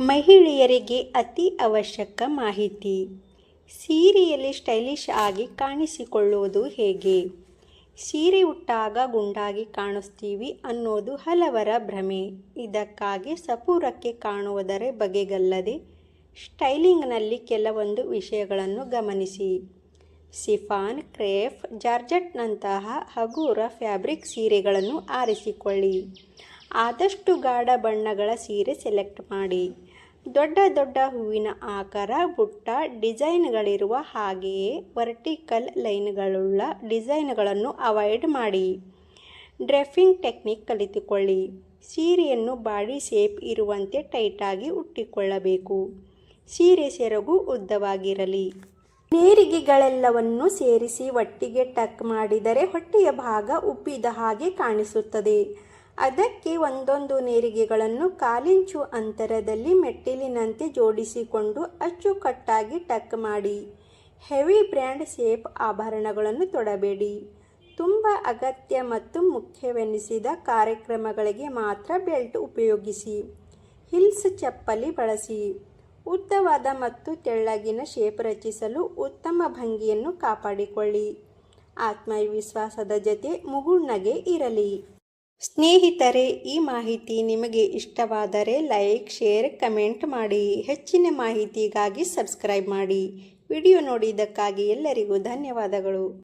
ಮಹಿಳೆಯರಿಗೆ ಅತಿ ಅವಶ್ಯಕ ಮಾಹಿತಿ. ಸೀರೆಯಲ್ಲಿ ಸ್ಟೈಲಿಶ್ ಆಗಿ ಕಾಣಿಸಿಕೊಳ್ಳುವುದು ಹೇಗೆ? ಸೀರೆ ಉಟ್ಟಾಗ ಗುಂಡಾಗಿ ಕಾಣಿಸ್ತೀವಿ ಅನ್ನೋದು ಹಲವರ ಭ್ರಮೆ. ಇದಕ್ಕಾಗಿ ಸಪೂರಕ್ಕೆ ಕಾಣುವುದರ ಬಗೆಗಲ್ಲದೆ ಸ್ಟೈಲಿಂಗ್ನಲ್ಲಿ ಕೆಲವೊಂದು ವಿಷಯಗಳನ್ನು ಗಮನಿಸಿ. ಶಿಫಾನ್, ಕ್ರೇಪ್, ಜಾರ್ಜೆಟ್ನಂತಹ ಹಗುರ ಫ್ಯಾಬ್ರಿಕ್ ಸೀರೆಗಳನ್ನು ಆರಿಸಿಕೊಳ್ಳಿ. ಆದಷ್ಟು ಗಾಢ ಬಣ್ಣಗಳ ಸೀರೆ ಸೆಲೆಕ್ಟ್ ಮಾಡಿ. ದೊಡ್ಡ ದೊಡ್ಡ ಹೂವಿನ ಆಕಾರ, ಬುಟ್ಟ ಡಿಸೈನ್ಗಳಿರುವ ಹಾಗೆಯೇ ವರ್ಟಿಕಲ್ ಲೈನ್ಗಳುಳ್ಳ ಡಿಸೈನ್ಗಳನ್ನು ಅವಾಯ್ಡ್ ಮಾಡಿ. ಡ್ರೆಫಿಂಗ್ ಟೆಕ್ನಿಕ್ ಕಲಿತುಕೊಳ್ಳಿ. ಸೀರೆಯನ್ನು ಬಾಡಿ ಶೇಪ್ ಇರುವಂತೆ ಟೈಟಾಗಿ ಉಟ್ಟಿಕೊಳ್ಳಬೇಕು. ಸೀರೆ ಸೆರಗು ಉದ್ದವಾಗಿರಲಿ. ನೇರಿಗೆಗಳೆಲ್ಲವನ್ನು ಸೇರಿಸಿ ಒಟ್ಟಿಗೆ ಟಕ್ ಮಾಡಿದರೆ ಹೊಟ್ಟೆಯ ಭಾಗ ಉಬ್ಬಿದ ಹಾಗೆ ಕಾಣಿಸುತ್ತದೆ. ಅದಕ್ಕೆ ಒಂದೊಂದು ನೇರಿಗೆಗಳನ್ನು 1/4 ಇಂಚು ಅಂತರದಲ್ಲಿ ಮೆಟ್ಟಿಲಿನಂತೆ ಜೋಡಿಸಿಕೊಂಡು ಅಚ್ಚುಕಟ್ಟಾಗಿ ಟಕ್ ಮಾಡಿ. ಹೆವಿ ಬ್ರ್ಯಾಂಡ್ ಶೇಪ್ ಆಭರಣಗಳನ್ನು ತೊಡಬೇಡಿ. ತುಂಬ ಅಗತ್ಯ ಮತ್ತು ಮುಖ್ಯವೆನಿಸಿದ ಕಾರ್ಯಕ್ರಮಗಳಿಗೆ ಮಾತ್ರ ಬೆಲ್ಟ್ ಉಪಯೋಗಿಸಿ. ಹಿಲ್ಸ್ ಚಪ್ಪಲಿ ಬಳಸಿ. ಉದ್ದವಾದ ಮತ್ತು ತೆಳ್ಳಗಿನ ಶೇಪ್ ರಚಿಸಲು ಉತ್ತಮ ಭಂಗಿಯನ್ನು ಕಾಪಾಡಿಕೊಳ್ಳಿ. ಆತ್ಮವಿಶ್ವಾಸದ ಜೊತೆ ಮುಗುಳ್ನಗೆ ಇರಲಿ. ಸ್ನೇಹಿತರೆ, ಈ ಮಾಹಿತಿ ನಿಮಗೆ ಇಷ್ಟವಾದರೆ ಲೈಕ್, ಶೇರ್, ಕಮೆಂಟ್ ಮಾಡಿ. ಹೆಚ್ಚಿನ ಮಾಹಿತಿಗಾಗಿ ಸಬ್ಸ್ಕ್ರೈಬ್ ಮಾಡಿ. ವಿಡಿಯೋ ನೋಡಿದ್ದಕ್ಕಾಗಿ ಎಲ್ಲರಿಗೂ ಧನ್ಯವಾದಗಳು.